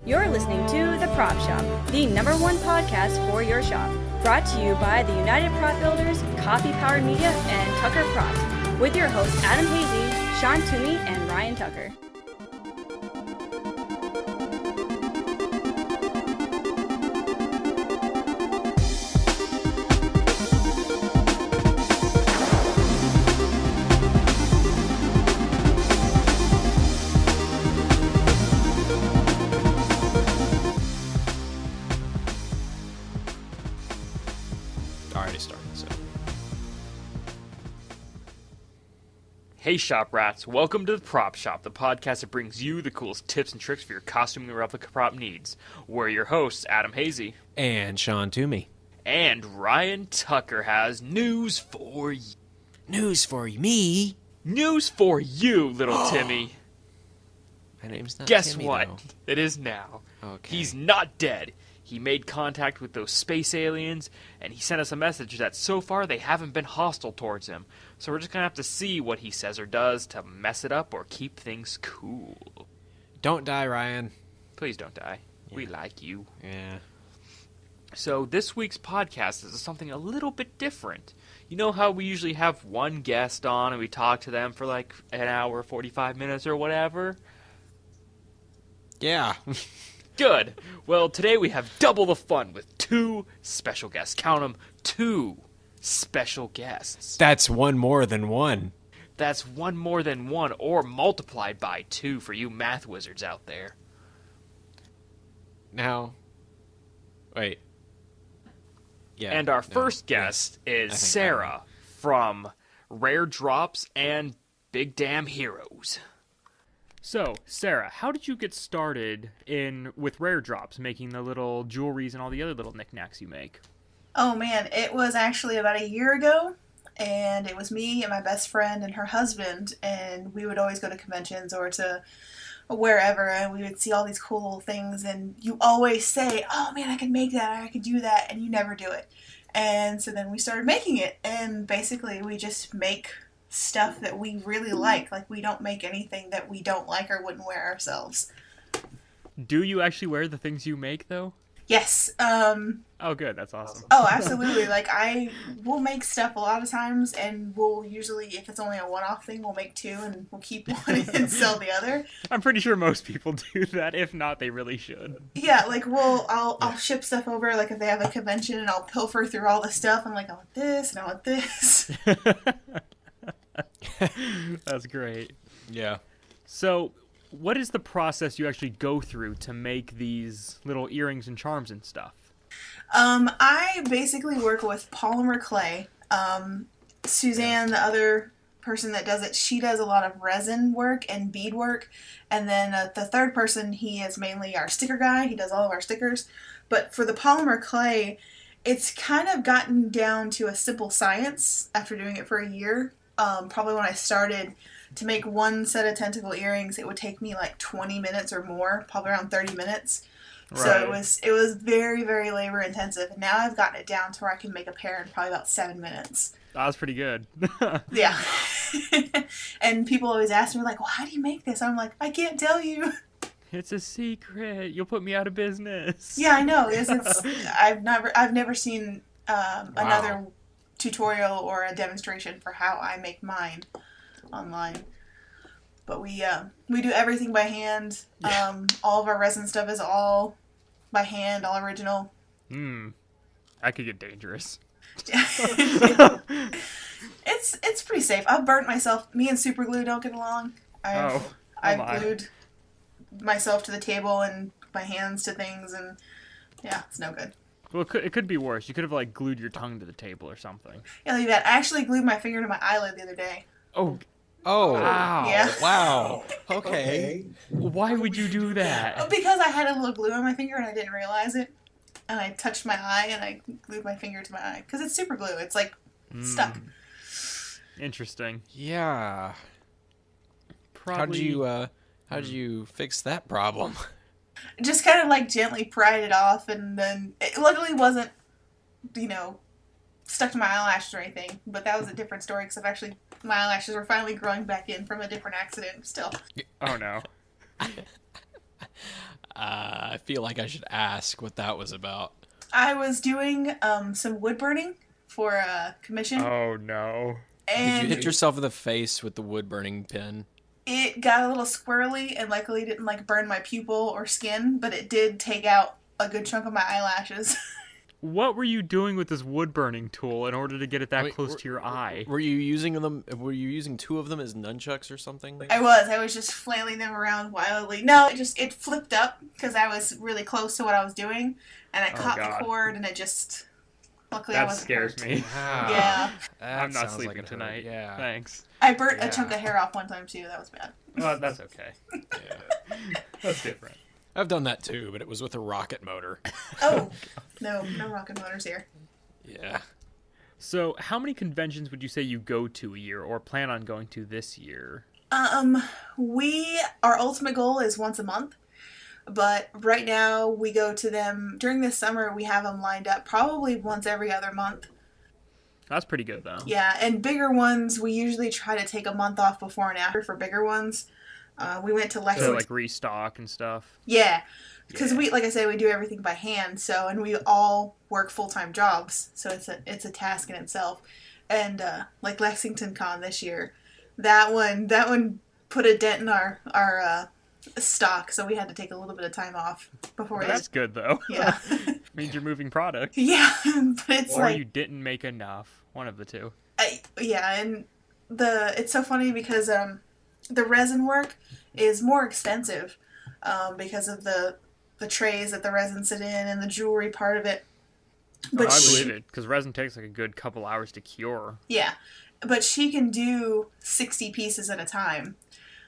You're listening to The Prop Shop, the #1 podcast for your shop. Brought to you by the UnitedPropBuilders, Coffee Powered Media, and Tucker Props, with your hosts Adam Hazy, Sean Toomey, and Ryan Tucker. Hey Shop Rats, welcome to The Prop Shop, the podcast that brings you the coolest tips and tricks for your costuming and replica prop needs. We're your hosts, Adam Hazy. And Sean Toomey. And Ryan Tucker has news for you. News for me? News for you, little Timmy. My name's not Guess Timmy, what? though. It is now. Okay. He's not dead. He made contact with those space aliens, and he sent us a message that so far they haven't been hostile towards him. So we're just going to have to see what he says or does to mess it up or keep things cool. Don't die, Ryan. Please don't die. Yeah. We like you. Yeah. So this week's podcast is something a little bit different. You know how we usually have one guest on and we talk to them for like an hour, 45 minutes or whatever? Yeah. Good. Well, today we have double the fun with two special guests. Count them, two special guests. That's one more than one. That's one more than one, or multiplied by two for you math wizards out there. Now, wait. Yeah. And our first guest is Sarah from Rare Drops and Big Damn Heroes. So, Sarah, how did you get started with Rare Drops, making the little jewelries and all the other little knickknacks you make? Oh man, it was actually about a year ago, and it was me and my best friend and her husband, and we would always go to conventions or to wherever, and we would see all these cool little things, and you always say, oh man, I can make that, or I could do that, and you never do it. And so then we started making it, and basically we just make stuff that we really like. Like, we don't make anything that we don't like or wouldn't wear ourselves. Do you actually wear the things you make, though? Yes. Oh, good. That's awesome. Oh, absolutely. Like, we'll make stuff a lot of times, and we'll usually, if it's only a one-off thing, we'll make two, and we'll keep one and sell the other. I'm pretty sure most people do that. If not, they really should. Yeah, like, I'll ship stuff over, like, if they have a convention, and I'll pilfer through all the stuff. I'm like, I want this, and I want this. That's great. Yeah. So, what is the process you actually go through to make these little earrings and charms and stuff? I basically work with polymer clay. Suzanne, the other person that does it, she does a lot of resin work and bead work. And then the third person, he is mainly our sticker guy. He does all of our stickers. But for the polymer clay, it's kind of gotten down to a simple science after doing it for a year. Probably when I started to make one set of tentacle earrings, it would take me like 20 minutes or more, probably around 30 minutes. Right. So it was very, very labor intensive. And now I've gotten it down to where I can make a pair in probably about 7 minutes. That was pretty good. Yeah. And people always ask me, like, well, how do you make this? I'm like, I can't tell you. It's a secret. You'll put me out of business. Yeah, I know. I've never seen another tutorial or a demonstration for how I make mine online. But we do everything by hand. All of our resin stuff is all by hand, all original. That could get dangerous. It's pretty safe. I've burnt myself. Me and super glue don't get along. I've glued myself to the table and my hands to things, and yeah, it's no good. Well, it could be worse. You could have, like, glued your tongue to the table or something. Yeah, like that. I actually glued my finger to my eyelid the other day. Oh. Wow. Yeah. Wow. Okay. Why would you do that? Because I had a little glue on my finger and I didn't realize it. And I touched my eye and I glued my finger to my eye. Because it's super glue. It's, like, stuck. Interesting. Yeah. Probably. How'd you fix that problem? Just kind of, like, gently pried it off, and then it luckily wasn't, stuck to my eyelashes or anything, but that was a different story because my eyelashes were finally growing back in from a different accident still. Oh no. I feel like I should ask what that was about. I was doing some wood burning for a commission. Oh no. Did And you hit yourself in the face with the wood burning pin? it got a little squirrely and luckily didn't like burn my pupil or skin, but it did take out a good chunk of my eyelashes. What were you doing with this wood burning tool in order to get it that Wait, close to your eye? Were you using them? Were you using 2 of them as nunchucks or something? I was just flailing them around wildly. No, it flipped up because I was really close to what I was doing, and I caught God. the cord, and it just. Luckily, I That wasn't scares hurt. me. Wow. Yeah, That I'm not sounds sleeping like it hurt. tonight. Yeah. Thanks. I burnt a Yeah. chunk of hair off one time too. That was bad. Well, that's okay. Yeah. That's different. I've done that too, but it was with a rocket motor. Oh, no rocket motors here. Yeah. So, how many conventions would you say you go to a year or plan on going to this year? Our ultimate goal is once a month, but right now we go to them during the summer. We have them lined up probably once every other month. That's pretty good, though. Yeah, and bigger ones we usually try to take a month off before and after for bigger ones. We went to So, Lexington. like, restock and stuff. Yeah, because Yeah. we, like I said, we do everything by hand. So, and we all work full-time jobs, so it's a task in itself. And like Lexington Con this year, that one put a dent in our stock, so we had to take a little bit of time off before. That's good, though. Yeah, Means you're moving product. yeah, but it's Or like you didn't make enough. One of the two. yeah, and it's so funny because the resin work is more expensive because of the trays that the resin sit in and the jewelry part of it. But I believe it, because resin takes like a good couple hours to cure. Yeah, but she can do 60 pieces at a time.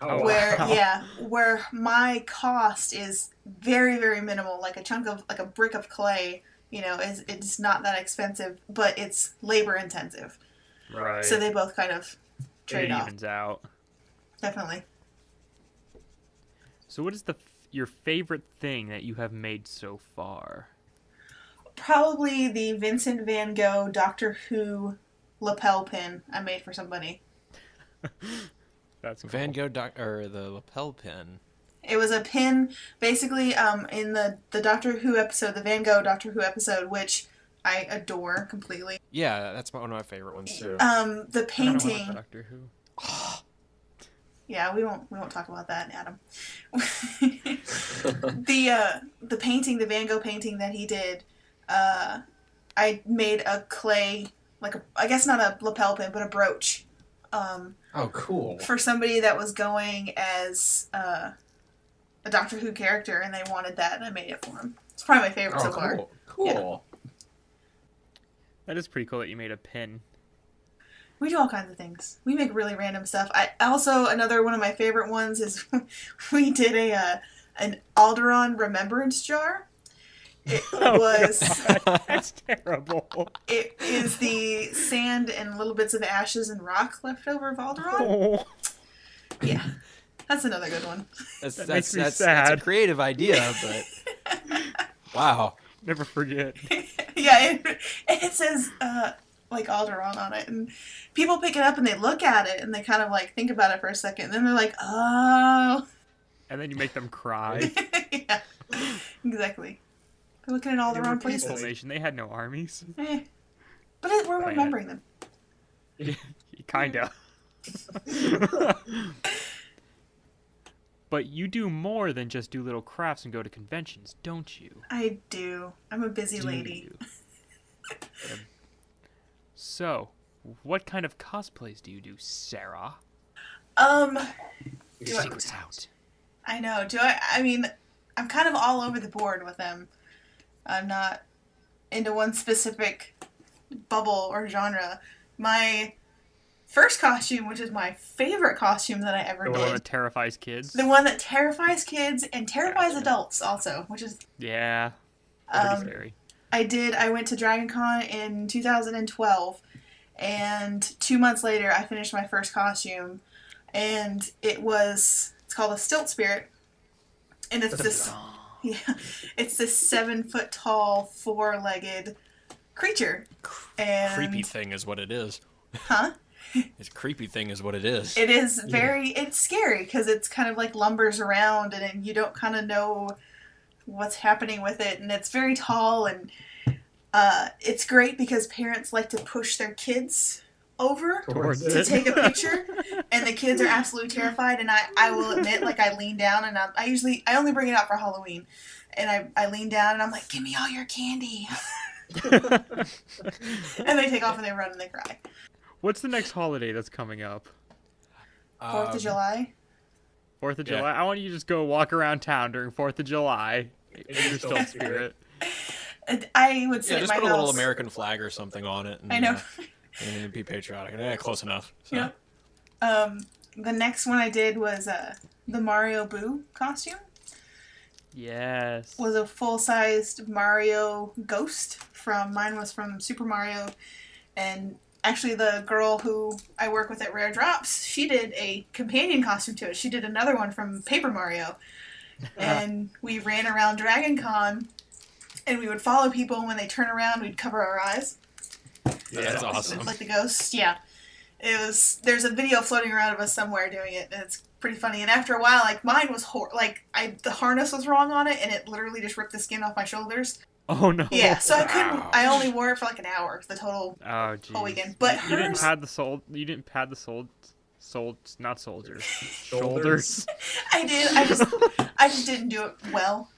Oh, where wow. where my cost is very, very minimal. Like a brick of clay, it's not that expensive, but it's labor intensive. Right. So they both kind of trade it off. evens out. Definitely. So, what is your favorite thing that you have made so far? Probably the Vincent Van Gogh Doctor Who lapel pin I made for somebody. That's cool. Van Gogh or the lapel pin. It was a pin, basically, in the Doctor Who episode, the Van Gogh Doctor Who episode, which I adore completely. Yeah, that's one of my favorite ones too. The I don't know painting. what Doctor Who. Yeah, we won't talk about that, Adam. The painting, the Van Gogh painting that he did, I made a clay, I guess not a lapel pin, but a brooch. Oh, cool. For somebody that was going as a Doctor Who character, and they wanted that, and I made it for him. It's probably my favorite so far. Cool. That is pretty cool that you made a pin. We do all kinds of things. We make really random stuff. Another one of my favorite ones is we did an Alderaan remembrance jar. It was. God, that's terrible. It is the sand and little bits of ashes and rock left over of Alderaan. Oh, Yeah, that's another good one. That makes me That's sad. a creative idea, but wow. never forget. Yeah, it says like Alderaan on it, and people pick it up and they look at it and they kind of like think about it for a second, and then they're like, oh. And then you make them cry. Yeah, exactly. They're looking at all the They were wrong a peaceful places. nation. They had no armies. But we're Planet. remembering them. Kinda. But you do more than just do little crafts and go to conventions, don't you? I do. I'm a busy Do lady. you? So, what kind of cosplays do you do, Sarah? Do I- Secrets out. I know. I mean, I'm kind of all over the board with them. I'm not into one specific bubble or genre. My first costume, which is my favorite costume that I ever The one did. that terrifies kids? The one that terrifies kids and terrifies Gotcha. adults also, which is Yeah. Pretty um, scary. I went to Dragon Con in 2012, and 2 months later I finished my first costume, and it's called a Stilt Spirit, and it's this it's this 7 foot tall 4-legged creature. And Creepy thing is what it is. Huh? It's a creepy thing is what it is. It is it's scary because it's kind of like lumbers around and you don't kind of know what's happening with it, and it's very tall, and it's great because parents like to push their kids over Towards to it. take a picture, and the kids are absolutely terrified. And I will admit, like, I lean down, and I only bring it out for Halloween, and I lean down and I'm like, give me all your candy. And they take off and they run and they cry. What's the next holiday that's coming up? 4th of July. 4th of Yeah. July? I want you to just go walk around town during 4th of July. If you're still in spirit. And I would sit Yeah, at just my put a house. little American flag or something on it. And, I know. And be patriotic. Yeah, close enough. So. Yeah. The next one I did was the Mario Boo costume. Yes. Was a full-sized Mario ghost mine was from Super Mario, and actually the girl who I work with at Rare Drops, she did a companion costume to it. She did another one from Paper Mario, and we ran around Dragon Con, and we would follow people, and when they turn around, we'd cover our eyes. Yeah, that's awesome. Like the ghosts, yeah. There's a video floating around of us somewhere doing it, and it's pretty funny. And after a while, like, mine was the harness was wrong on it, and it literally just ripped the skin off my shoulders. Oh no. Yeah, so I couldn't. Wow. I only wore it for like an hour, the total Oh geez. whole weekend. But You didn't hers, pad the soul. You didn't pad the soul. Not soldiers. Shoulders. I did. I just didn't do it well.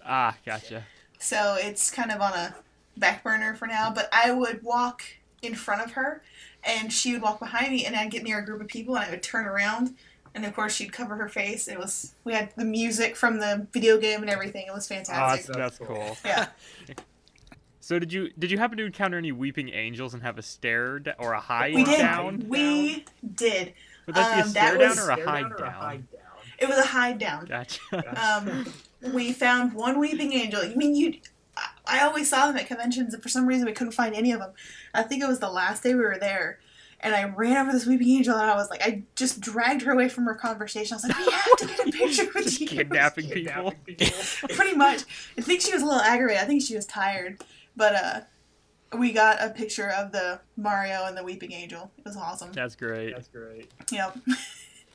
Ah, gotcha. So it's kind of on a back burner for now. But I would walk in front of her, and she would walk behind me, and I'd get near a group of people, and I would turn around, and of course she'd cover her face. We had the music from the video game and everything. It was Oh, fantastic. that's cool. Yeah. So did you happen to encounter any weeping angels and have a stare or a hide We did. down? We did. Would that be a that stare was- down or a hide down? It was a hide down. Gotcha. We found one weeping angel. I mean, I always saw them at conventions, and for some reason we couldn't find any of them. I think it was the last day we were there, and I ran over this weeping angel, and I just dragged her away from her conversation. I was like, we have to get a picture with Just you. kidnapping people. Pretty much. I think she was a little aggravated. I think she was tired. But we got a picture of the Mario and the weeping angel. It was awesome. That's great. Yep.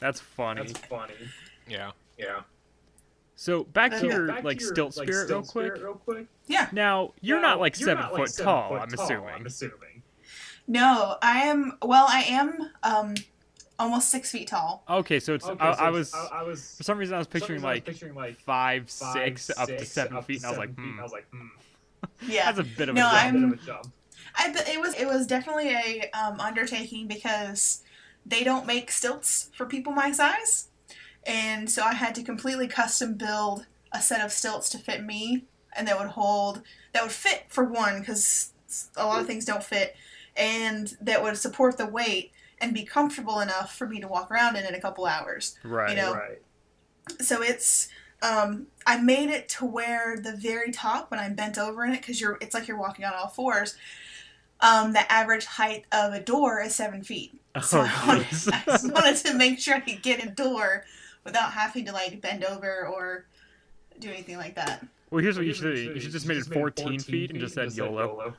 That's funny. Yeah. So back to Yeah, your stilt spirit real quick. Yeah. Now you're not like 7 foot tall. I'm assuming. No, I am almost 6 feet tall. Okay, so it's I was for some reason I was picturing like 5'6" up to 7 feet, and I was like, Yeah. that's a bit of No, a jump. It was definitely a undertaking because they don't make stilts for people my size, and so I had to completely custom build a set of stilts to fit me, and that would fit for one, because a lot of things don't fit, and that would support the weight and be comfortable enough for me to walk around in a couple hours. Right. You know? So it's I made it to where the very top, when I'm bent over in it, because it's like you're walking on all fours. The average height of a door is 7 feet. So I just wanted to make sure I could get a door without having to like bend over or do anything like that. Well, here's what you should do. You should just made it 14 feet and just said YOLO.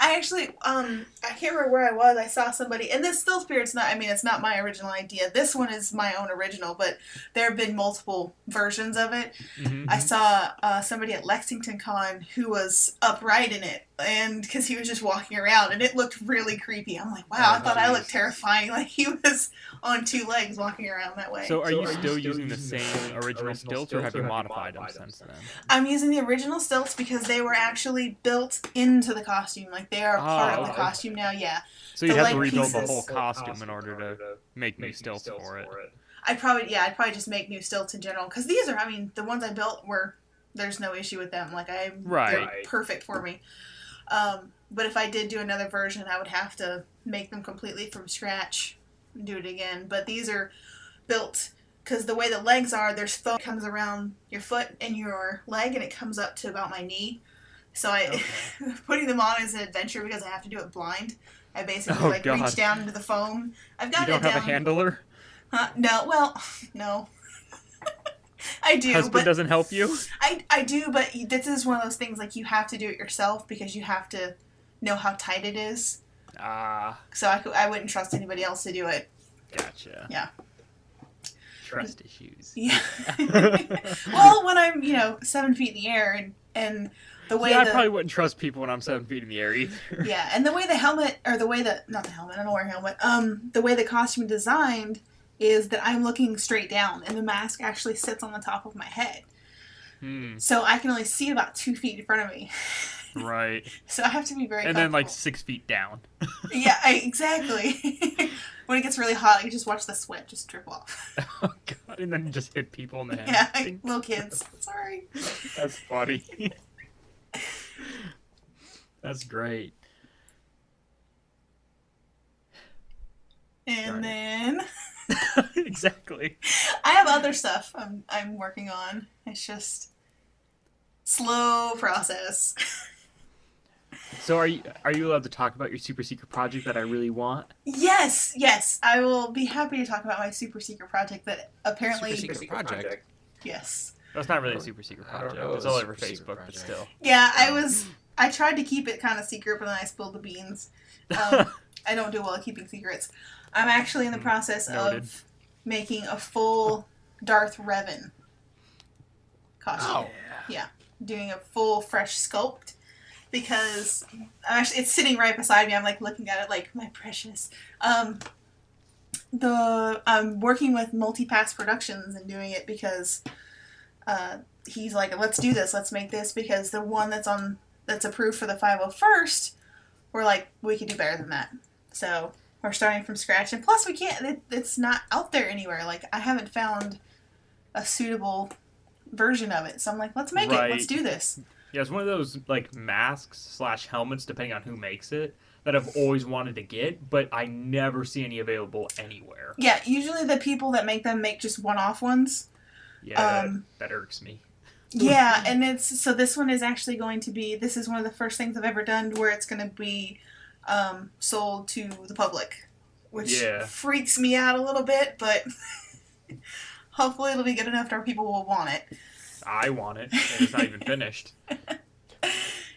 I actually, I can't remember where I was. I saw somebody, and this still spirit's not, I mean, it's not my original idea. This one is my own original, but there have been multiple versions of it. Mm-hmm. I saw somebody at Lexington Con who was upright in it, and because he was just walking around, and it looked really creepy. I'm like, wow, I thought I looked terrifying. Like he was on 2 legs walking around that way. So are you still using the same original stilts, or have you modified them since then? I'm using the original stilts because they were actually built into the costume. Like they are part of the costume now. Yeah. So you The have to leg rebuild the pieces- whole costume in order to make new stilts for it. I'd probably just make new stilts in general, because these are, I mean, the ones I built there's no issue with them. Like they're perfect for me. But if I did do another version, I would have to make them completely from scratch and do it again. But these are built because the way the legs are, there's foam that comes around your foot and your leg, and it comes up to about my knee. So putting them on is an adventure because I have to do it blind. I basically reach down into the foam. I've got You don't have a handler? No, well, no. I do. Husband doesn't help you? I do, but this is one of those things, like, you have to do it yourself because you have to know how tight it is. Ah. So I wouldn't trust anybody else to do it. Gotcha. Yeah. trust issues. Yeah. Well, when I'm 7 feet in the air and the way I probably wouldn't trust people when I'm 7 feet in the air either. Yeah, and the way the helmet, or the way the, not the helmet, I don't wear a helmet, the way the costume is designed is that I'm looking straight down, and the mask actually sits on the top of my head. So I can only see about 2 feet in front of me. Right. So I have to be very And then, like, 6 feet down. Yeah, exactly. When it gets really hot, you just watch the sweat just drip off. Oh, God. And then you just hit people in the head. Yeah, little kids. Sorry. That's funny. That's great. And then Exactly. I have other stuff I'm working on. It's just slow process. So are you allowed to talk about your super secret project that I really want? Yes, I will be happy to talk about my super secret project that apparently. Super secret project. Yes. That's not really a super secret project. It's all over Facebook, but still. Yeah, I tried to keep it kind of secret, but then I spilled the beans. I don't do well at keeping secrets. I'm actually in the process of making a full Darth Revan costume. Oh. Yeah, doing a full fresh sculpt because it's sitting right beside me. I'm like looking at it like my precious. I'm working with Multipass Productions and doing it because he's like, let's do this, let's make this, because the one that's approved for the 501st, we're like, we could do better than that. So we're starting from scratch, and plus we can't. It's not out there anywhere. Like, I haven't found a suitable version of it, so I'm like, let's make it. Let's do this. Yeah, it's one of those like masks / helmets, depending on who makes it, that I've always wanted to get, but I never see any available anywhere. Yeah, usually the people that make them make just one-off ones. Yeah, that irks me. Yeah, and this one is actually going to be. This is one of the first things I've ever done where it's going to be sold to the public, which freaks me out a little bit, but hopefully it'll be good enough that people will want it. I want it, and it's not even finished.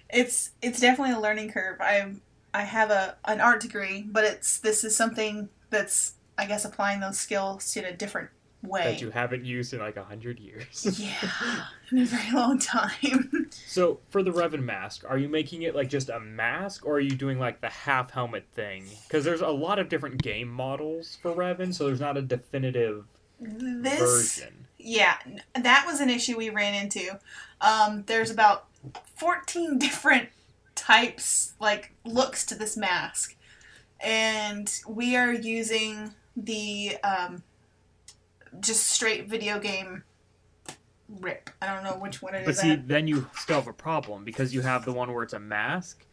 It's definitely a learning curve. I have an art degree, but this is something that's, I guess, applying those skills in a different way. That you haven't used in like 100 years. Yeah, in a very long time. So, for the Revan mask, are you making it like just a mask, or are you doing like the half helmet thing? Because there's a lot of different game models for Revan, so there's not a definitive version. Yeah, that was an issue we ran into. There's about 14 different types, like, looks to this mask. And we are using the just straight video game rip. I don't know which one it is. But see, then you still have a problem, because you have the one where it's a mask,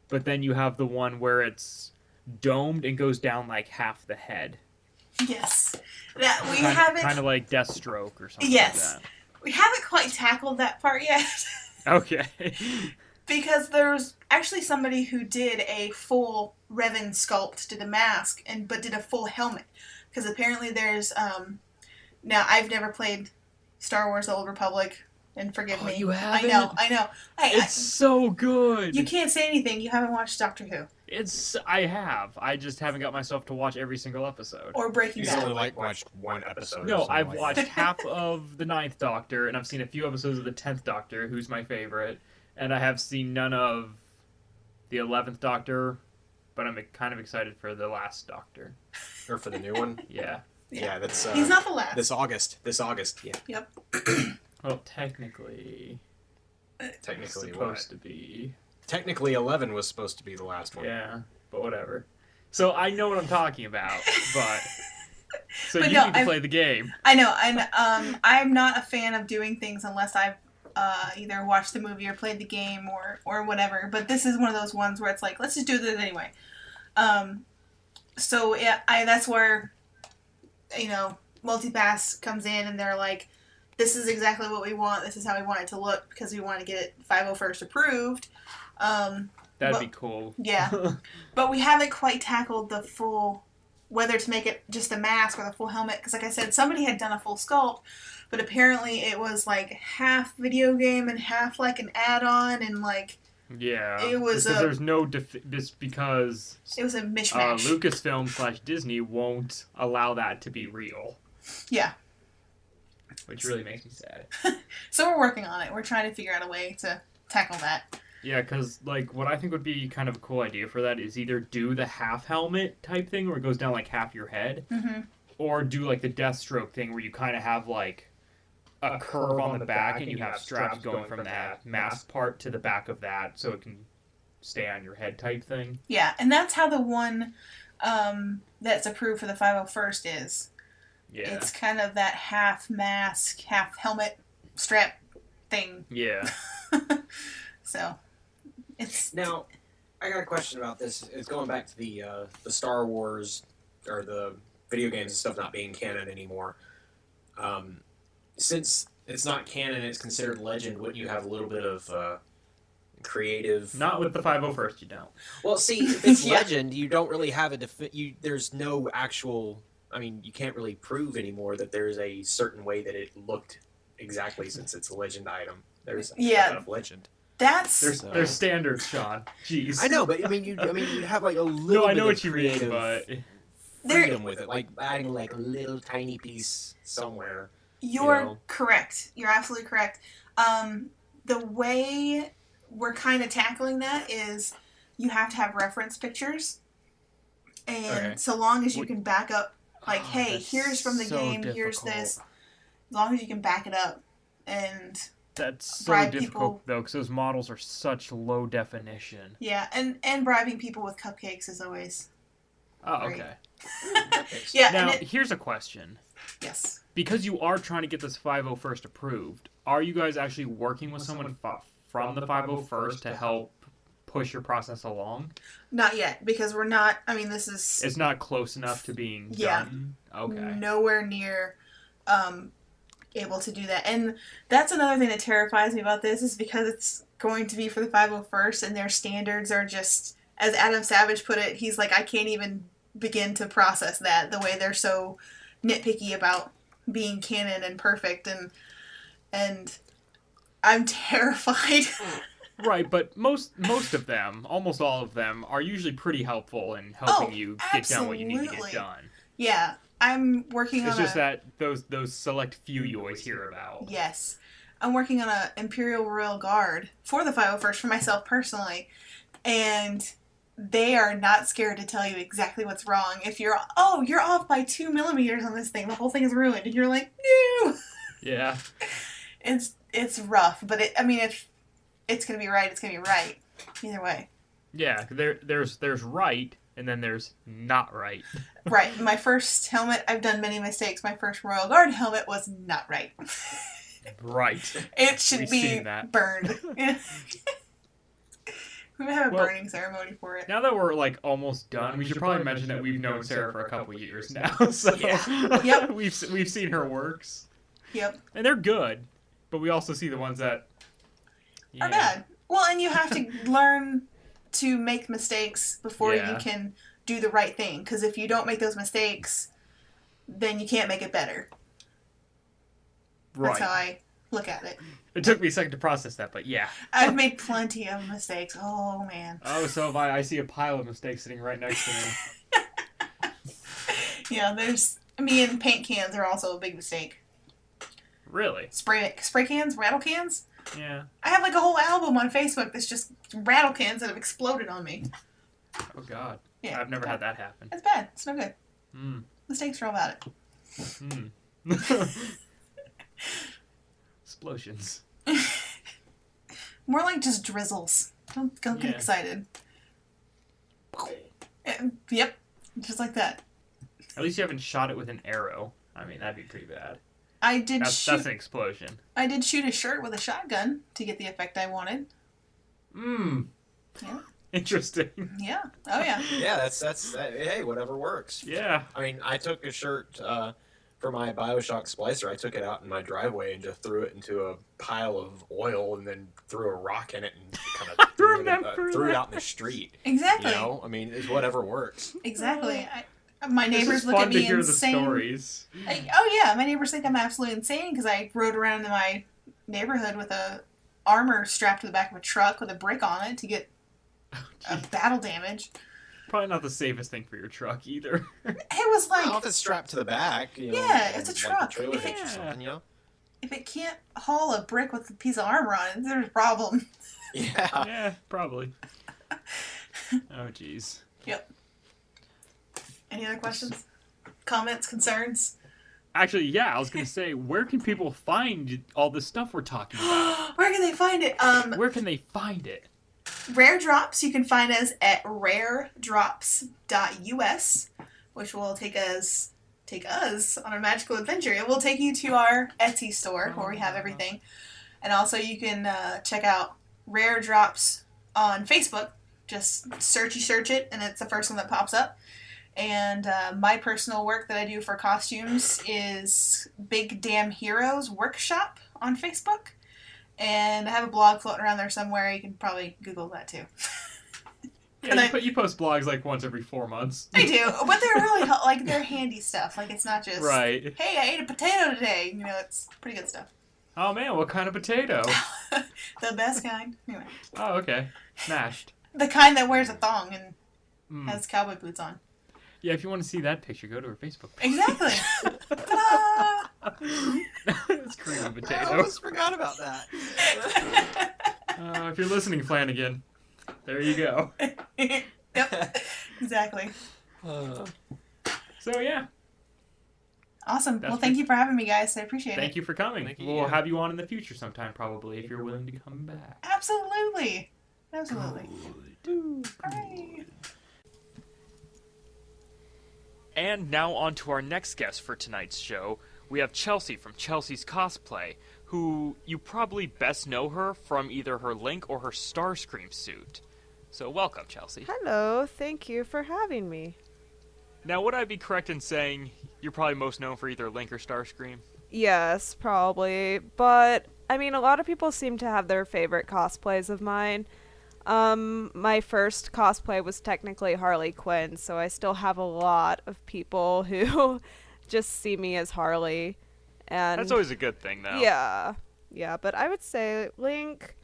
but then you have the one where it's domed and goes down like half the head. Yes. That we haven't kind of like Deathstroke or something yes. like that. We haven't quite tackled that part yet. Okay. Because there's actually somebody who did a full Revan sculpt, did a mask, but did a full helmet. Because apparently there's now, I've never played Star Wars The Old Republic, and forgive me. You haven't? I know. It's so good. You can't say anything. You haven't watched Doctor Who. I have. I just haven't got myself to watch every single episode. Or Breaking Bad. You only watched one episode. No, I've like watched half of the 9th Doctor, and I've seen a few episodes of the 10th Doctor, who's my favorite, and I have seen none of the 11th Doctor, but I'm kind of excited for the last Doctor. Or for the new one? Yeah. Yeah, that's... He's not the last. This August, yeah. Yep. Well, technically Technically supposed to be. Technically 11 was supposed to be the last one. Yeah, but whatever. So I know what I'm talking about, but... So But you no, need to play the game. I know, and I'm not a fan of doing things unless I've either watched the movie or played the game or whatever. But this is one of those ones where it's like, let's just do this anyway. So yeah, that's where, Multipass comes in and they're like, this is exactly what we want. This is how we want it to look because we want to get it 501st approved. That'd be cool. Yeah, but we haven't quite tackled the full, whether to make it just a mask or the full helmet. Because like I said, somebody had done a full sculpt, but apparently it was like half video game and half like an add-on, and like it was there's no just because it was a mishmash. Lucasfilm / Disney won't allow that to be real. Yeah. which really makes me sad. So we're working on it. We're trying to figure out a way to tackle that. Yeah, because, like, what I think would be kind of a cool idea for that is either do the half helmet type thing where it goes down, like, half your head, or do, like, the Deathstroke thing where you kind of have, like, a curve on the back and you have straps going from that mask part to the back of that so it can stay on your head type thing. Yeah, and that's how the one that's approved for the 501st is. Yeah. It's kind of that half mask, half helmet strap thing. Yeah. So, it's... Now, I got a question about this. It's going back to the Star Wars, or the video games and stuff not being canon anymore. Since it's not canon, it's considered legend, wouldn't you have a little bit of creative... Not with the 501st, you don't. Well, see, if it's Yeah. legend, you don't really have there's no actual... I mean, you can't really prove anymore that there's a certain way that it looked exactly since it's a legend item. There's a lot of legend. That's... There's standards, Sean. Jeez. I know, but I mean, you'd have like a little No, I bit know of what you mean, creative but... freedom with it, like adding like a little tiny piece somewhere. You're correct. You're absolutely correct. The way we're kind of tackling that is you have to have reference pictures. And so long as you can back up, like, hey, here's from the game, here's this. As long as you can back it up and That's so bribe difficult, people. though, because those models are such low definition. Yeah, and bribing people with cupcakes is always... Oh, Great. okay. Yeah, Now, and here's a question. yes. Because you are trying to get this 501st approved, are you guys actually working with someone from the 501st to help push your process along? Not yet, because we're not... I mean, this is... It's not close enough to being done? Okay. Nowhere near able to do that. And that's another thing that terrifies me about this, is because it's going to be for the 501st and their standards are just, as Adam Savage put it, he's like, I can't even begin to process that, the way they're so nitpicky about being canon and perfect, and I'm terrified. Right, but most of them, almost all of them, are usually pretty helpful in helping you get done what you need to get absolutely. done. Yeah, I'm working on It's just that those select few you always hear about. Yes. I'm working on a Imperial Royal Guard for the 501st for myself personally, and they are not scared to tell you exactly what's wrong. If you're off by 2 millimeters on this thing, the whole thing is ruined, and you're like, no. Yeah. It's rough, but if it's gonna be right, it's gonna be right. Either way. Yeah, there's right, and then there's not right. Right. My first helmet, I've done many mistakes. My first Royal Guard helmet was not right. Right. It should We've be seen that. burned. We would have a Well, burning ceremony for it. Now that we're like almost done, we should probably mention that we've known Sarah for a couple years now. So Yeah. Yep. we've seen her works, Yep. and they're good, but we also see the ones that Are bad. Well, and you have to learn to make mistakes before Yeah. you can do the right thing. Because if you don't make those mistakes, then you can't make it better. Right. That's how I look at it. It took me a second to process that, but yeah. I've made plenty of mistakes. Oh, man. Oh, so have I. I see a pile of mistakes sitting right next to me. Yeah, me and paint cans are also a big mistake. Really? Spray cans, rattle cans. Yeah. I have like a whole album on Facebook that's just rattle cans that have exploded on me. Oh God. Yeah, I've never had that happen. It's bad. It's no good. Hmm. Mistakes are all about it. Hmm. Explosions. More like just drizzles. Don't get Yeah. excited. Yep, just like that. At least you haven't shot it with an arrow. I mean, that'd be pretty bad. I did That's shoot. an explosion. I did shoot a shirt with a shotgun to get the effect I wanted. Hmm. Yeah. Interesting. Yeah. Oh yeah. Yeah, that's hey, whatever works. Yeah. I mean, I took a shirt for my BioShock splicer. I took it out in my driveway and just threw it into a pile of oil, and then threw a rock in it and kind of threw it out in the street. Exactly. You know, I mean, it's whatever works. Exactly. My This neighbors is look fun at to me hear insane. the stories. Oh yeah, my neighbors think I'm absolutely insane because I rode around in my neighborhood with a armor strapped to the back of a truck with a brick on it to get battle damage. Probably not the safest thing for your truck either. It was like, Well, if it's strapped to the back, you know, Yeah, it's a like truck. trailer hitch Yeah. or something, you know. if it can't haul a brick with a piece of armor on it, there's a problem. Yeah. Yeah, probably. Oh, jeez. Yep. Any other questions? Comments? Concerns? Actually, yeah, I was going to say, where can people find all this stuff we're talking about? Where can they find it? Where can they find it? Rare Drops, you can find us at raredrops.us, which will take us on a magical adventure. It will take you to our Etsy store where we have everything. And also you can check out Rare Drops on Facebook. Just search it, and it's the first one that pops up. And my personal work that I do for costumes is Big Damn Heroes Workshop on Facebook. And I have a blog floating around there somewhere. You can probably Google that too. Yeah, you post blogs like once every 4 months. I do, but they're really like they're handy stuff. Like it's not just right. Hey, I ate a potato today. You know, it's pretty good stuff. Oh man, what kind of potato? The best kind. Anyway. Oh, okay. Mashed. The kind that wears a thong and has cowboy boots on. Yeah, if you want to see that picture, go to her Facebook page. Exactly. Ta-da! It's creamy potato. I almost forgot about that. If you're listening, Flanagan, there you go. Yep. Exactly. So yeah. Awesome. Well, thank you for having me, guys. I appreciate it. Thank you for coming. Thank you. We'll have you on in the future sometime, probably, if you're willing to come back. Absolutely. Absolutely. Hooray. And now on to our next guest for tonight's show. We have Chelsea from Chelsea's Cosplay, who you probably best know her from either her Link or her StarScream suit. So welcome, Chelsea. Hello, thank you for having me. Now, would I be correct in saying you're probably most known for either Link or StarScream? Yes, probably. But, I mean, a lot of people seem to have their favorite cosplays of mine. My first cosplay was technically Harley Quinn, so I still have a lot of people who just see me as Harley. And That's always a good thing, though. Yeah, but I would say Link,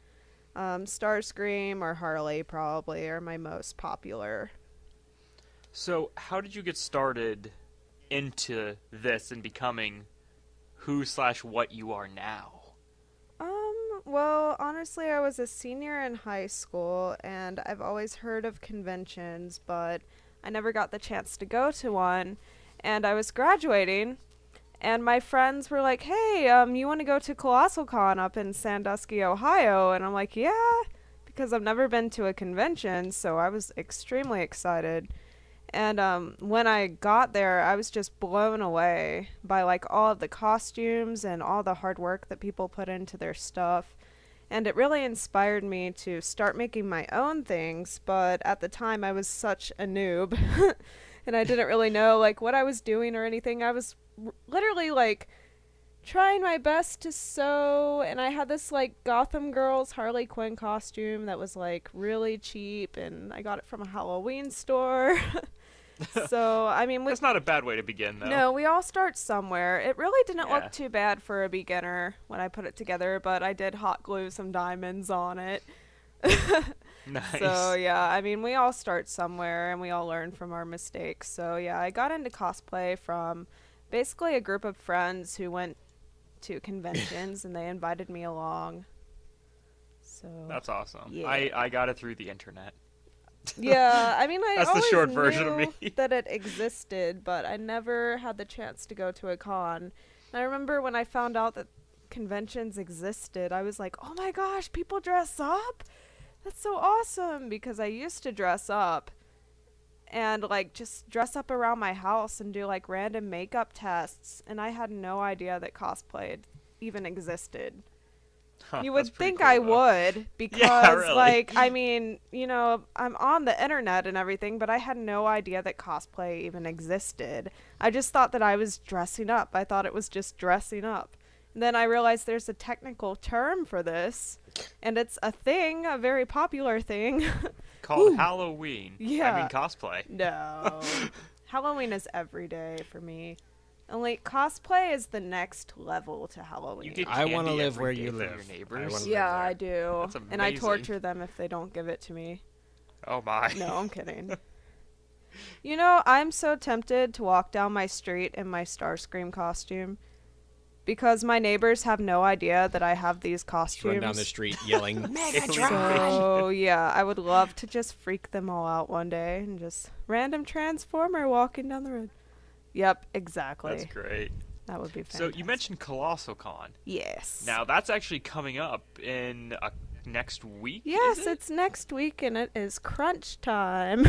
StarScream, or Harley probably are my most popular. So, how did you get started into this and becoming who/what you are now? Well, honestly, I was a senior in high school, and I've always heard of conventions, but I never got the chance to go to one. And I was graduating, and my friends were like, hey, you want to go to Colossal Con up in Sandusky, Ohio? And I'm like, yeah, because I've never been to a convention, so I was extremely excited. And when I got there, I was just blown away by like all of the costumes and all the hard work that people put into their stuff. And it really inspired me to start making my own things, but at the time I was such a noob and I didn't really know like what I was doing or anything. I was literally like trying my best to sew, and I had this like Gotham Girls Harley Quinn costume that was like really cheap, and I got it from a Halloween store. So, I mean, That's not a bad way to begin, though. no, we all start somewhere. It really didn't Yeah. look too bad for a beginner when I put it together, but I did hot glue some diamonds on it. Nice. So, yeah, I mean, we all start somewhere and we all learn from our mistakes. So, yeah, I got into cosplay from basically a group of friends who went to conventions and they invited me along. So, That's awesome. Yeah. I got it through the internet. yeah, I mean, I That's the always short version of knew me. that it existed, but I never had the chance to go to a con. And I remember when I found out that conventions existed, I was like, oh my gosh, people dress up? That's so awesome, because I used to dress up and like just dress up around my house and do like random makeup tests, and I had no idea that cosplay even existed. Huh, You that's would pretty think cool, I though. would, because, really. like, I mean, you know, I'm on the internet and everything, but I had no idea that cosplay even existed. I just thought that I was dressing up. I thought it was just dressing up. And then I realized there's a technical term for this, and it's a thing, a very popular thing. Called Halloween. I Yeah. mean cosplay. No. Halloween is every day for me. Only cosplay is the next level to Halloween. You get I wanna candy live every where day you from live. Your I neighbors. wanna- Yeah, there. I do. That's And I amazing. torture them if they don't give it to me. Oh my. No, I'm kidding. You know, I'm so tempted to walk down my street in my StarScream costume because my neighbors have no idea that I have these costumes. Run down the street yelling, Megatron! So, yeah, I would love to just freak them all out one day and just random Transformer walking down the road. Yep, exactly. That's great. That would be fantastic. So you mentioned Colossal Con. Yes. Now that's actually coming up in next week. Yes, is it? it's next week and it is crunch time.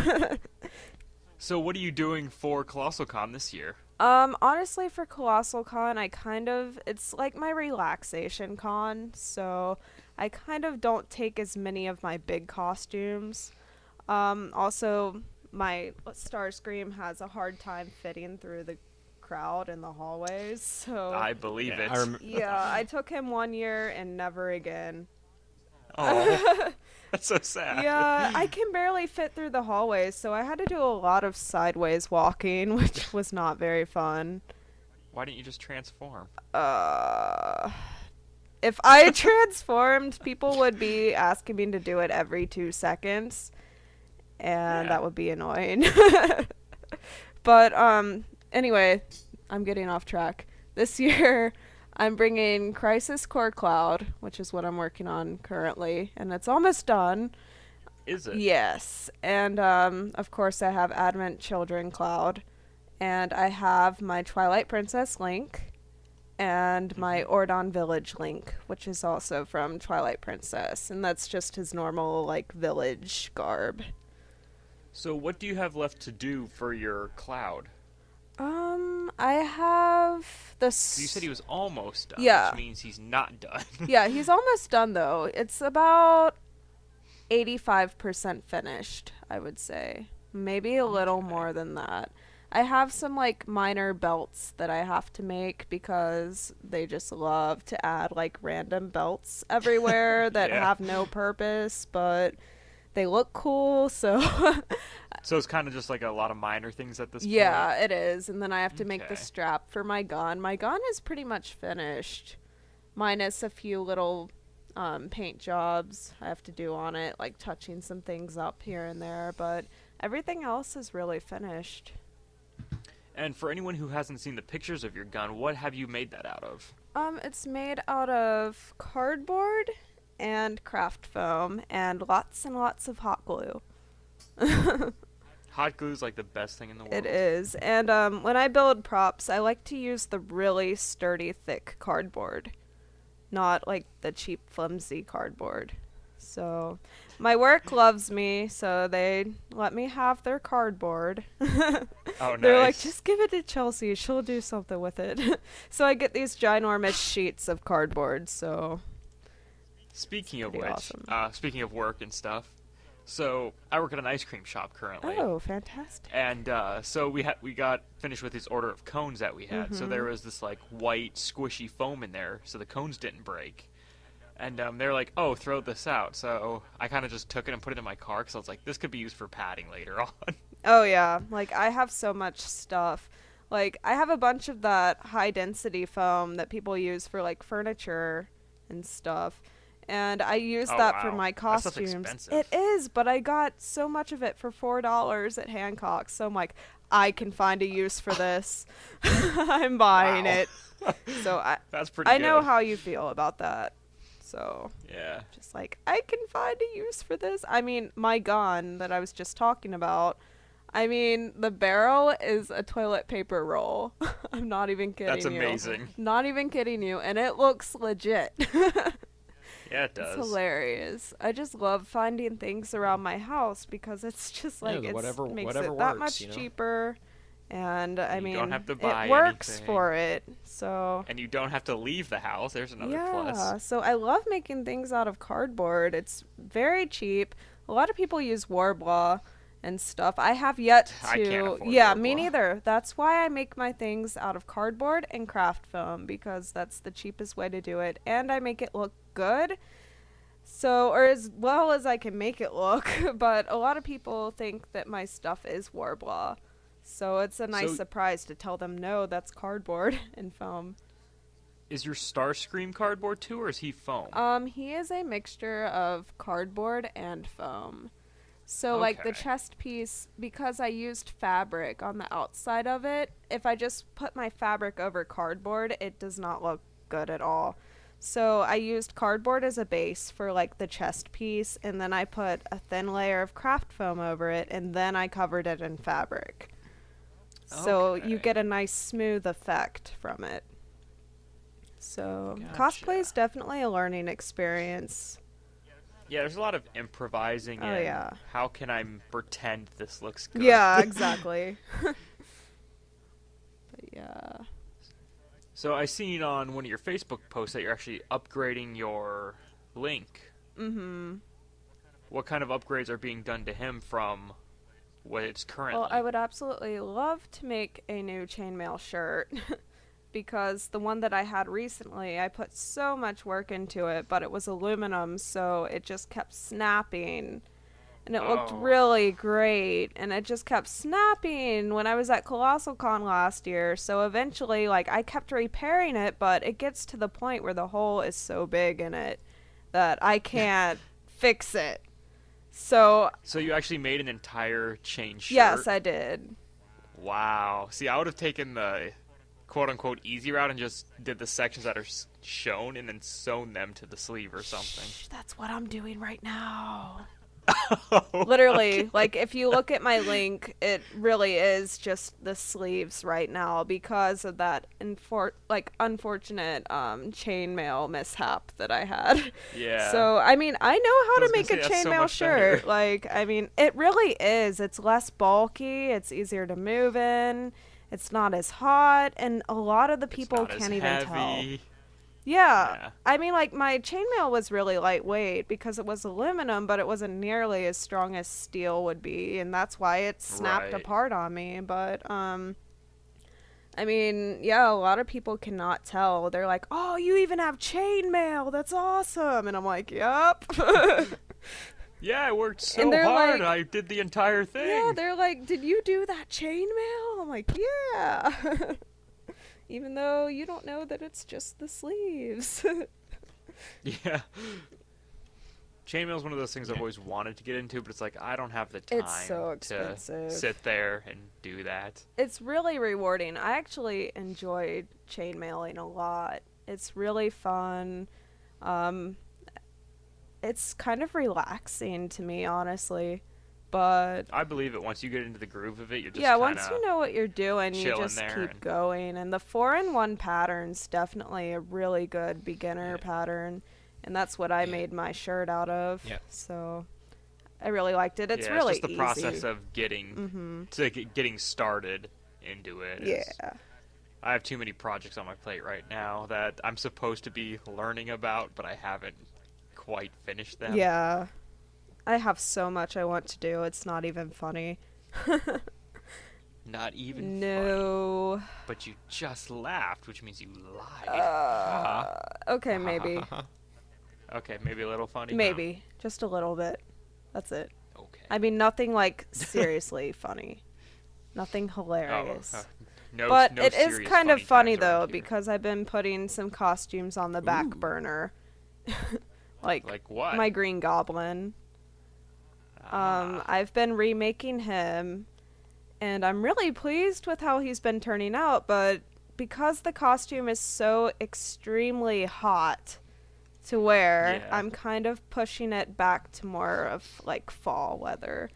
So what are you doing for Colossal Con this year? Honestly, for Colossal Con, it's like my relaxation con, so I kind of don't take as many of my big costumes. Also, my StarScream has a hard time fitting through the crowd in the hallways, so I believe it. yeah, I took him one year and never again. Oh, that's so sad. Yeah, I can barely fit through the hallways, so I had to do a lot of sideways walking, which was not very fun. Why didn't you just transform? If I transformed, people would be asking me to do it every 2 seconds, and that would be annoying. But, anyway, I'm getting off track. This year, I'm bringing Crisis Core Cloud, which is what I'm working on currently, and it's almost done. Is it? Yes, and of course I have Advent Children Cloud, and I have my Twilight Princess Link, and my Ordon Village Link, which is also from Twilight Princess, and that's just his normal, like, village garb. So what do you have left to do for your Cloud? I have You said he was almost done, Yeah. which means he's not done. Yeah, he's almost done, though. It's about 85% finished, I would say. Maybe a little more than that. I have some, like, minor belts that I have to make because they just love to add, like, random belts everywhere that Yeah. have no purpose, but they look cool, so... So it's kind of just like a lot of minor things at this point? Yeah, it is. And then I have to make the Okay. strap for my gun. My gun is pretty much finished, minus a few little paint jobs I have to do on it, like touching some things up here and there, but everything else is really finished. And for anyone who hasn't seen the pictures of your gun, what have you made that out of? It's made out of cardboard and craft foam and lots of hot glue. Hot glue is like the best thing in the world. It is. And when I build props, I like to use the really sturdy, thick cardboard, not like the cheap, flimsy cardboard. So my work loves me, so they let me have their cardboard. Oh, nice. They're like, just give it to Chelsea. She'll do something with it. So I get these ginormous sheets of cardboard, so... Speaking of pretty which, awesome. Speaking of work and stuff, so I work at an ice cream shop currently. Oh, fantastic. And so we got finished with this order of cones that we had. So there was this like white squishy foam in there, so the cones didn't break. And they're like, "Oh, throw this out." So I kind of just took it and put it in my car because I was like, "This could be used for padding later on." Oh, yeah. Like, I have so much stuff. Like, I have a bunch of that high-density foam that people use for, like, furniture and stuff. And I use Oh, that for wow. my That stuff's costumes. expensive. It is, but I got so much of it for $4 at Hancock's. So I'm like, I can find a use for this. I'm buying Wow. it. So That's pretty. I know good. how you feel about that. So Yeah. just like, I can find a use for this. I mean, my gun that I was just talking about, I mean, the barrel is a toilet paper roll. I'm not even kidding That's you. amazing. Not even kidding you. And it looks legit. Yeah, it does. It's hilarious. I just love finding things around my house because it's just like Yeah, it whatever makes works, it that you much know? cheaper. And I You mean, don't have to buy it works anything. for it. So And you don't have to leave the house. There's another yeah, plus. so I love making things out of cardboard. It's very cheap. A lot of people use Warbler and stuff. I have yet to. I can't afford Yeah, me Warbler. neither. That's why I make my things out of cardboard and craft foam because that's the cheapest way to do it, and I make it look good. So, or as well as I can make it look, but a lot of people think that my stuff is Warbler. So it's a nice So- surprise to tell them, no, that's cardboard and foam. Is your StarScream cardboard too, or is he foam? He is a mixture of cardboard and foam. So, like, the Okay. chest piece, because I used fabric on the outside of it, if I just put my fabric over cardboard, it does not look good at all. So I used cardboard as a base for like the chest piece, and then I put a thin layer of craft foam over it, and then I covered it in fabric. So you get a nice smooth effect from it. So cosplay is definitely a learning experience. Yeah, there's a lot of improvising. Oh, yeah. How can I pretend this looks good? Yeah, exactly. But yeah. So I seen on one of your Facebook posts that you're actually upgrading your Link. Mm-hmm. What kind of upgrades are being done to him from what it's currently? Well, I would absolutely love to make a new chainmail shirt. Because the one that I had recently, I put so much work into it, but it was aluminum, so it just kept snapping. And it looked really great, and it just kept snapping when I was at Colossal Con last year. So eventually, like, I kept repairing it, but it gets to the point where the hole is so big in it that I can't fix it. So you actually made an entire chain shirt? Yes, I did. Wow. See, I would have taken the quote-unquote easy route and just did the sections that are shown and then sewn them to the sleeve or something. Shh, that's what I'm doing right now. Literally, like, if you look at my link, it really is just the sleeves right now because of that unfortunate chainmail mishap that I had. Yeah. So, I mean, I know how to make a chainmail shirt. Like, I mean, it really is. It's less bulky. It's easier to move in. It's not as hot, and a lot of the people can't even tell. Yeah. I mean, like, my chainmail was really lightweight because it was aluminum, but it wasn't nearly as strong as steel would be, and that's why it snapped apart on me. But, I mean, yeah, a lot of people cannot tell. They're like, oh, you even have chainmail. That's awesome. And I'm like, yep. Yeah, I worked so hard. I did the entire thing. Yeah, they're like, did you do that chainmail? I'm like, yeah. Even though you don't know that it's just the sleeves. Yeah. Chainmail is one of those things I've always wanted to get into, but it's like, I don't have the time to sit there and do that. It's really rewarding. I actually enjoyed chainmailing a lot. It's really fun. It's kind of relaxing to me, honestly, but I believe it. Once you get into the groove of it, you're just once you know what you're doing, you just keep going. And the 4-in-1 pattern's definitely a really good beginner pattern, and that's what I made my shirt out of. Yeah. So I really liked it. It's really just the easy. process of getting getting started into it. Yeah. I have too many projects on my plate right now that I'm supposed to be learning about, but I haven't quite finished them. Yeah. I have so much I want to do. It's not even funny. Not even No. funny. But you just laughed, which means you lied. Okay, maybe. Okay, maybe a little funny? Maybe. Just a little bit. That's it. Okay. I mean, nothing, like, seriously funny. Nothing hilarious. But it is kind of funny, though, because I've been putting some costumes on the back burner. Like what? My Green Goblin. I've been remaking him, and I'm really pleased with how he's been turning out, but because the costume is so extremely hot to wear, I'm kind of pushing it back to more of, like, fall weather.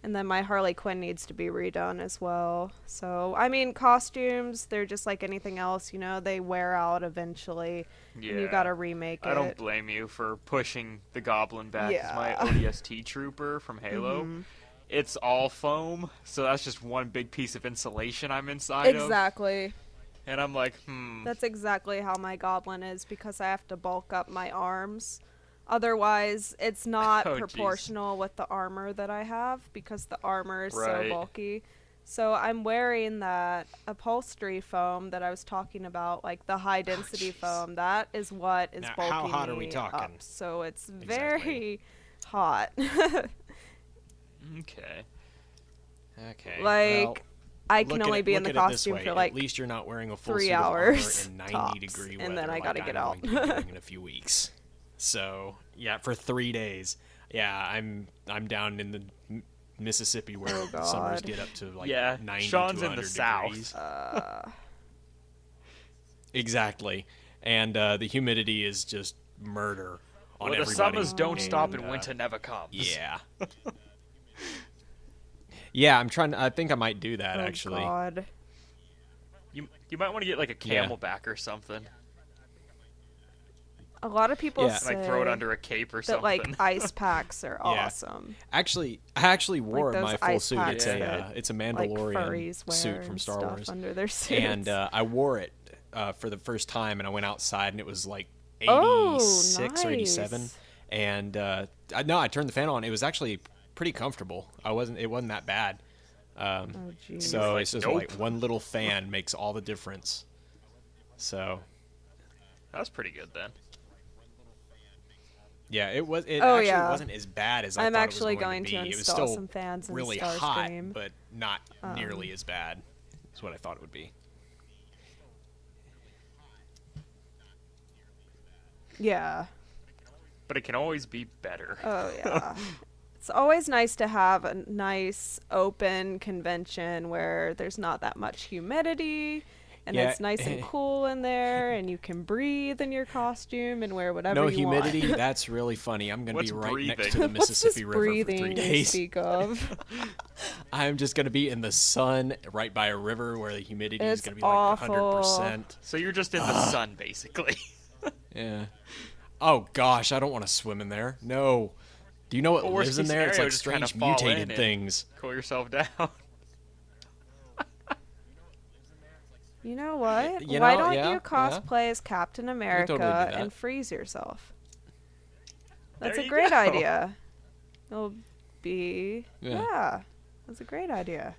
And then my Harley Quinn needs to be redone as well. So, I mean, costumes, they're just like anything else, you know, they wear out eventually. Yeah. And you gotta remake it. I don't blame you for pushing the Goblin back. Yeah. My ODST trooper from Halo, it's all foam, so that's just one big piece of insulation I'm inside of. Exactly. And I'm like, That's exactly how my Goblin is, because I have to bulk up my arms. Otherwise, it's not proportional with the armor that I have, because the armor is so bulky. So I'm wearing that upholstery foam that I was talking about, like the high density foam. That is what is now, bulking how hot are we talking? Up. So it's very hot. Okay. Like, well, I can only be in the costume for like at least you're not wearing a full 3 suit hours of armor in 90 tops, degree weather, and then I gotta like get I'm out. going to be doing in a few weeks. So yeah, for 3 days. Yeah, I'm down in the Mississippi where summers get up to like 90 Sean's to 100 in the degrees. South. Exactly. and the humidity is just murder on Well, the everybody. summers don't stop and winter never comes. Yeah. Yeah, I think I might do that, Oh, actually. God. You might want to get like a camelback or something. A lot of people Yeah. say Like throw it under a cape or that something. like ice packs are Yeah. awesome. Actually, I actually wore those my full ice suit. packs that, It's a Like Mandalorian furries wear suit from and Star stuff Wars. under their suits. And I wore it for the first time, and I went outside, and it was like 86 Oh, or 87. nice. And I turned the fan on. It was actually pretty comfortable. It wasn't that bad. Oh, jeez. So like, it's just nope. like one little fan makes all the difference. So That's pretty good then. yeah, it Oh, actually yeah. wasn't as bad as I I'm thought actually it was going to to be. It was install still some fans in really hot, StarScream. but not nearly as bad as what I thought it would be. Yeah. But it can always be better. Oh, yeah. It's always nice to have a nice open convention where there's not that much humidity and Yeah. it's nice and cool in there and you can breathe in your costume and wear whatever No you humidity. want. That's really funny. I'm going to What's be right next breathing? to the What's this Mississippi River for breathing 3 you days. speak of? I'm just going to be in the sun right by a river where the humidity is It's going to be like awful. 100%. So you're just in the sun, basically. Yeah. Oh gosh, I don't want to swim in there. No. Do you know what Well, worst lives in case there? It's scenario, like just kinda strange fall in mutated and- things. Cool yourself down. You know what? You Why know, don't yeah, you cosplay as Captain America totally do that. and freeze yourself? That's There a you great go. idea. It'll be Yeah. That's a great idea.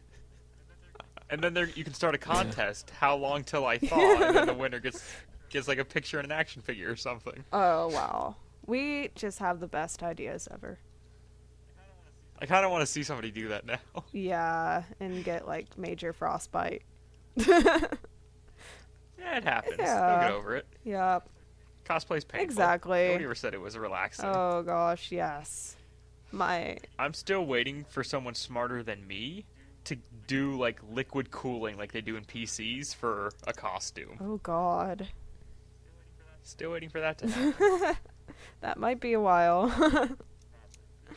And then you can start a contest. How long till I thaw? And then the winner gets like a picture and an action figure or something. Oh wow. We just have the best ideas ever. I kind of want to see somebody do that now. Yeah, and get like major frostbite. Yeah, it happens. Yeah. They'll get over it. Yep. Cosplay's painful. Exactly. Nobody ever said it was relaxing. Oh gosh, yes. I'm still waiting for someone smarter than me to do like liquid cooling like they do in PCs for a costume. Oh god. Still waiting for that to happen. That might be a while. Probably.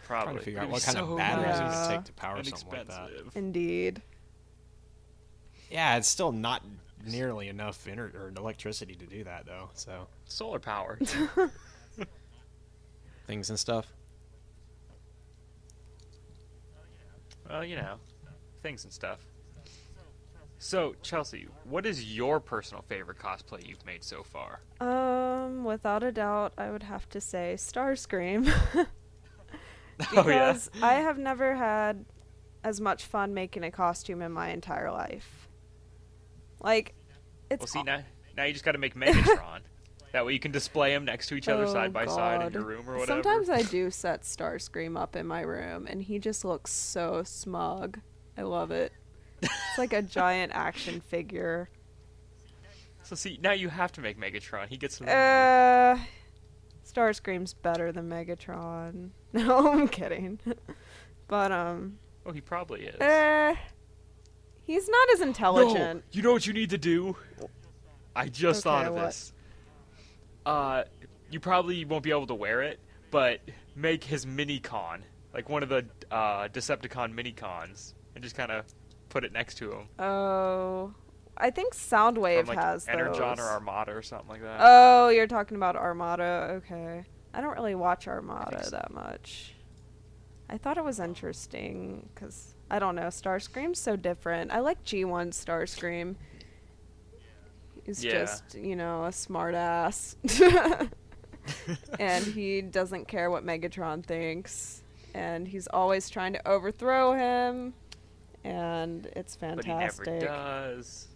Trying to figure out It'd what be kind so of batteries it nice. would take to power something like that. inexpensive. Indeed. Yeah, it's still not nearly enough or electricity to do that though. So Solar power. things and stuff. Well, you know, things and stuff. So, Chelsea, what is your personal favorite cosplay you've made so far? Without a doubt, I would have to say Starscream. Oh, yeah. Because I have never had as much fun making a costume in my entire life. Like, it's Well, see, now you just got to make Megatron. That way you can display them next to each other Oh, side by side in God. your room or whatever. Sometimes I do set Starscream up in my room, and he just looks so smug. I love it. It's like a giant action figure. So see, now you have to make Megatron. He gets some... Starscream's better than Megatron. No, I'm kidding. But, Oh, he probably is. he's not as intelligent. No, you know what you need to do? I just thought Okay, of what? this. You probably won't be able to wear it, but make his mini-con. Like one of the Decepticon mini-cons. And just kind of put it next to him. Oh, I think Soundwave From like has Energon those. or Armada or something like that. Oh, you're talking about Armada. Okay. I don't really watch Armada so. that much. I thought it was interesting because, I don't know, Starscream's so different. I like G1 Starscream. He's Yeah. just, you know, a smart ass. And he doesn't care what Megatron thinks. And he's always trying to overthrow him. And it's But fantastic. he never does.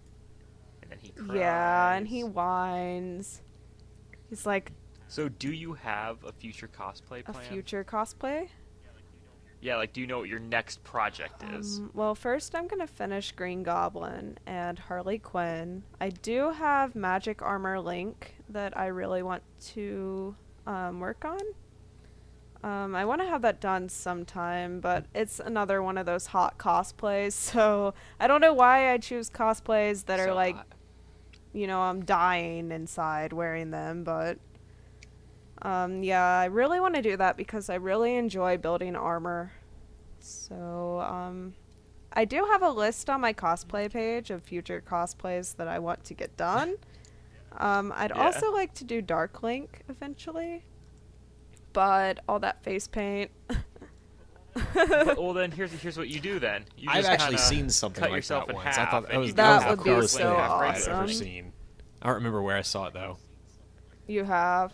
And then he cries. Yeah, and he whines. He's like So do you have a future cosplay a plan? future cosplay. Yeah, like do you know what your next project is? Well, first I'm gonna finish Green Goblin and Harley Quinn. I do have Magic Armor Link that I really want to work on. I want to have that done sometime, but it's another one of those hot cosplays, so I don't know why I choose cosplays that are So like hot. I'm dying inside wearing them, but yeah, I really want to do that because I really enjoy building armor. So, I do have a list on my cosplay page of future cosplays that I want to get done. I'd also like to do Dark Link eventually, but all that face paint. Well, then here's what you do then. I've actually seen something like yourself that in once. half, I thought that and was you That the would be coolest so thing I've ever awesome. seen. I don't remember where I saw it though. You have?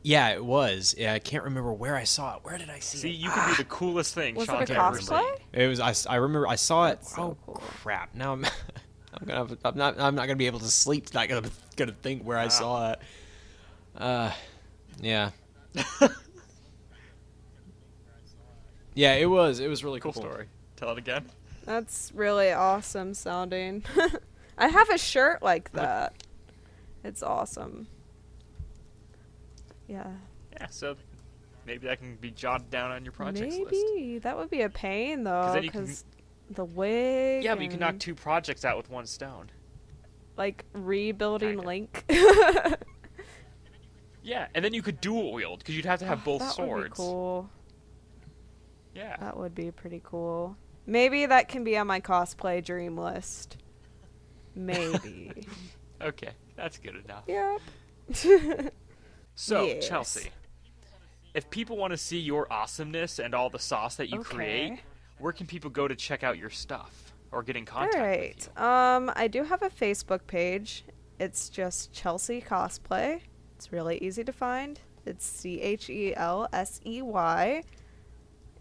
Yeah, it was. Yeah, I can't remember where I saw it. Where did I see See, it? you can do the coolest thing. Was Sean it a can't remember. cosplay? It was. I remember. I saw it. That's so cool. Crap! Now I'm not gonna be able to sleep. Not gonna think where I saw it. Yeah. Yeah, it was really Cool cool. story. Tell it again. That's really awesome sounding. I have a shirt like that. It's awesome. Yeah. Yeah, so maybe that can be jotted down on your projects list. Maybe. That would be a pain, though, then you can- because the wig. Yeah, but you can knock and, 2 projects out with 1 stone. like, rebuilding Kinda. Link. Yeah, and then you could dual wield because you'd have to have both that swords. would be cool. Yeah. That would be pretty cool. Maybe that can be on my cosplay dream list. Maybe. Okay, that's good enough. Yep. So, Yes. Chelsea, if people want to see your awesomeness and all the sauce that you create, Okay. where can people go to check out your stuff or get in All contact right. with you? I do have a Facebook page. It's just Chelsea Cosplay. It's really easy to find. It's CHELSEY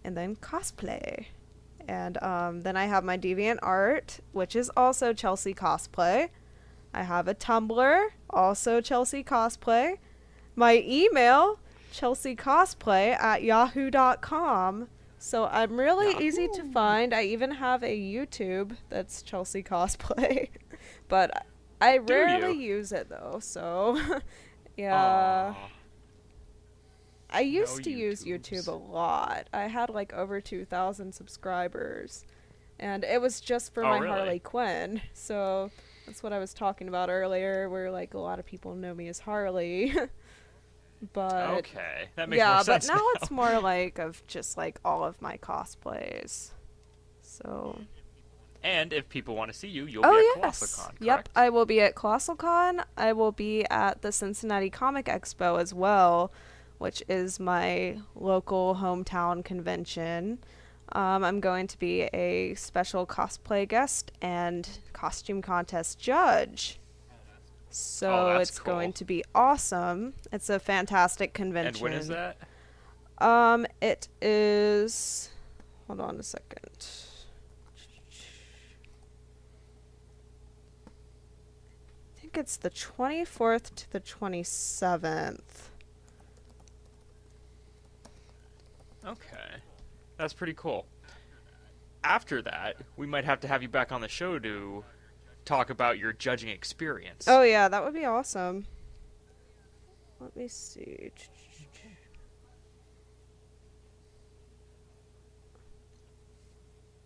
and then cosplay. And then I have my Deviant Art, which is also Chelsea Cosplay. I have a Tumblr, also Chelsea Cosplay. My email, chelseacosplay@yahoo.com. So I'm really easy to find. I even have a YouTube that's Chelsea Cosplay. But I Do rarely you? use it though, so yeah. Aw. I used to use YouTubes. YouTube a lot. I had like over 2,000 subscribers. And it was just for Oh, my really? Harley Quinn. So that's what I was talking about earlier, where like a lot of people know me as Harley. But Okay, that makes yeah, more sense but now it's more like of just like all of my cosplays. So And if people want to see you, you'll be at ColossalCon, correct? Yep, I will be at ColossalCon. I will be at the Cincinnati Comic Expo as well, which is my local hometown convention. I'm going to be a special cosplay guest and costume contest judge. So that's it's cool. going to be awesome. It's a fantastic convention. And when is that? It is... Hold on a second. I think it's the 24th to the 27th. Okay. That's pretty cool. After that, we might have to have you back on the show to talk about your judging experience. Oh yeah, that would be awesome. Let me see.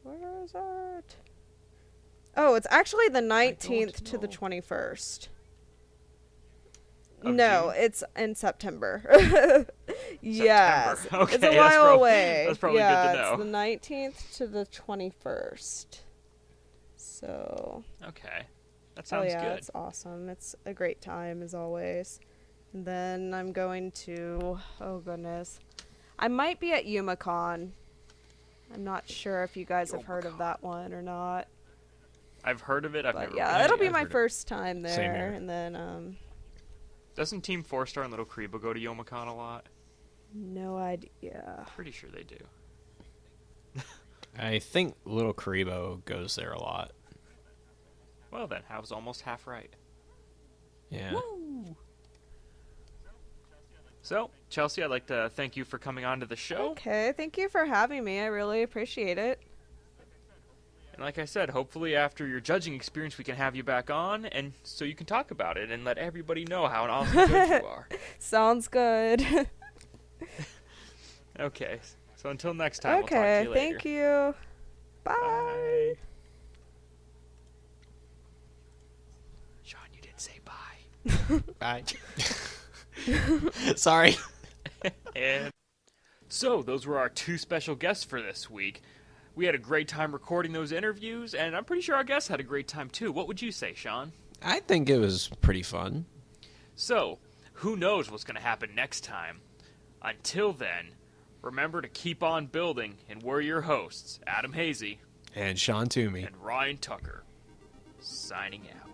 Where is it? Oh, it's actually the 19th to the 21st. Of No, June? it's in September. Yes. September. Okay, it's a that's while prob- away. that's probably good yeah, to know. it's the 19th to the 21st. So, Okay. That sounds oh yeah, good. it's awesome. It's a great time as always. And then I'm going to, oh goodness. I might be at YumaCon. I'm not sure if you guys have heard of that one or not. I've heard of it. I've But never yeah, been. it'll be I've my heard it. first time there. Same here. And then, Doesn't Team 4-Star and Little Kribo go to Youmacon a lot? no idea. Pretty sure they do. I think Little Karibo goes there a lot. Well then, I was almost half right. Yeah. So, Chelsea, I'd like to thank you for coming on to the show. Okay, thank you for having me. I really appreciate it. And like I said, hopefully after your judging experience, we can have you back on, and so you can talk about it and let everybody know how an awesome judge you are. Sounds good. Okay, so until next time, we'll talk to Okay, you later. thank you. Bye. Bye. Sean, you didn't say bye. Bye. Sorry. And so, those were our 2 special guests for this week. We had a great time recording those interviews, and I'm pretty sure our guests had a great time too. What would you say, Sean? I think it was pretty fun. So, who knows what's going to happen next time? Until then, remember to keep on building, and we're your hosts, Adam Hazy And Sean Toomey. and Ryan Tucker, signing out.